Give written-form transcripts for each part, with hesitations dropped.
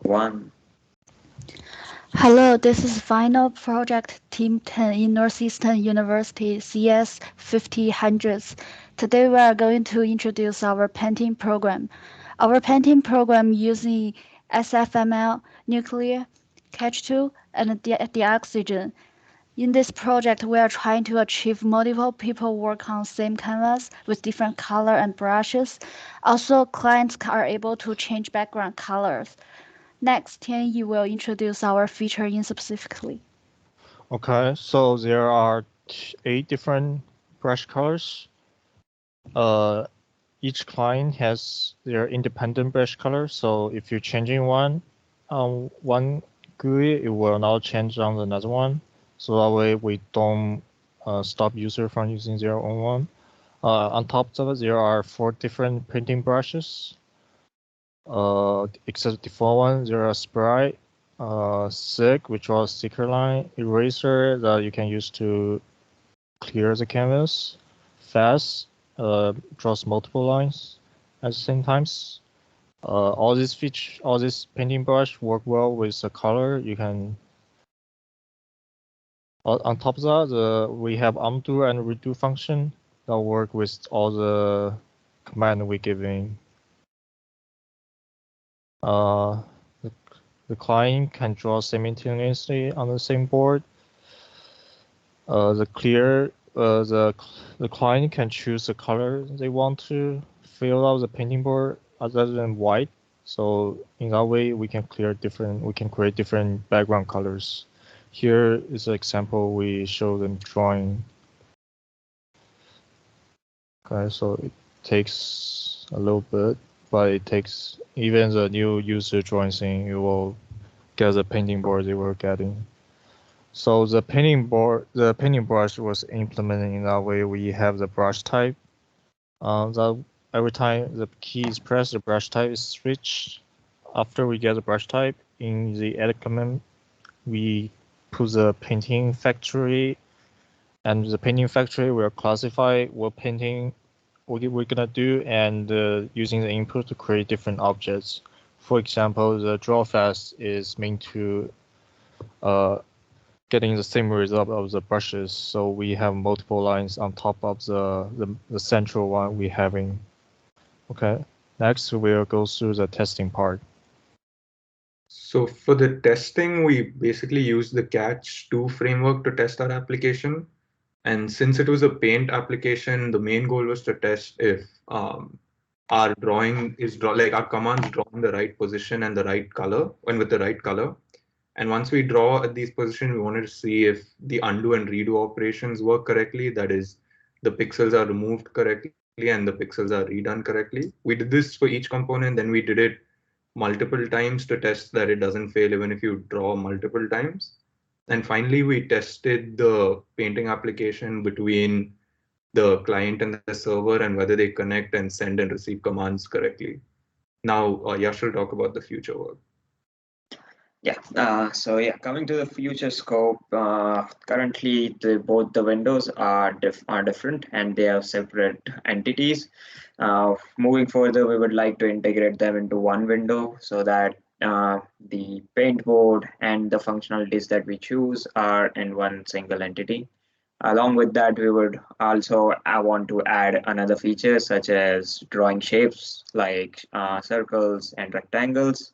One. Hello, this is Final Project Team 10 in Northeastern University cs5500. Today we are going to introduce our painting program. Our painting program using SFML, nuclear, catch tool, and the oxygen. In this project, we are trying to achieve multiple people work on same canvas with different color and brushes. Also, clients are able to change background colors. Next, Tianyi will introduce our feature in specifically. Okay, so there are 8 different brush colors. Each client has their independent brush color. So if you're changing one GUI, it will not change on another one. So that way we don't stop user from using their own one. On top of it, there are 4 different painting brushes. Except the default one, there are Sprite, Sig, which was sticker line, Eraser that you can use to clear the canvas, Fast, draws multiple lines at the same times. All this painting brush work well with the color. You can on top of that, we have undo and redo function that work with all the command we're giving. The, the client can draw simultaneously on the same board. The client can choose the color they want to fill out the painting board other than white. So in that way, we can create different background colors. Here is an example we show them drawing. Okay, so it takes a little bit, but it takes even the new user drawing thing, you will get the painting board they were getting. So the painting brush was implemented in that way. We have the brush type. That every time the key is pressed, the brush type is switched. After we get the brush type in the edit command, we put the painting factory, and the painting factory will classify what painting we're gonna do, and using the input to create different objects. For example, the draw fast is meant to getting the same result of the brushes. So we have multiple lines on top of the central one we're having. Okay, next we'll go through the testing part. So for the testing, we basically used the Catch 2 framework to test our application. And since it was a paint application, the main goal was to test if our drawing is like our commands draw in the right position and the right color, and with the right color. And once we draw at these positions, we wanted to see if the undo and redo operations work correctly. That is, the pixels are removed correctly and the pixels are redone correctly. We did this for each component, then we did it multiple times to test that it doesn't fail even if you draw multiple times. And finally, we tested the painting application between the client and the server and whether they connect and send and receive commands correctly. Now, Yash will talk about the future work. Yeah, coming to the future scope, currently both the windows are different and they have separate entities. Moving further, we would like to integrate them into one window so that the paint board and the functionalities that we choose are in one single entity. Along with that, we would also want to add another feature such as drawing shapes like circles and rectangles,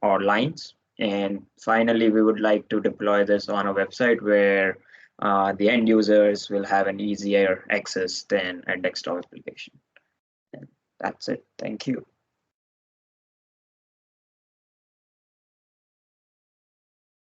or lines. And finally, we would like to deploy this on a website where the end users will have an easier access than a desktop application. And that's it. Thank you.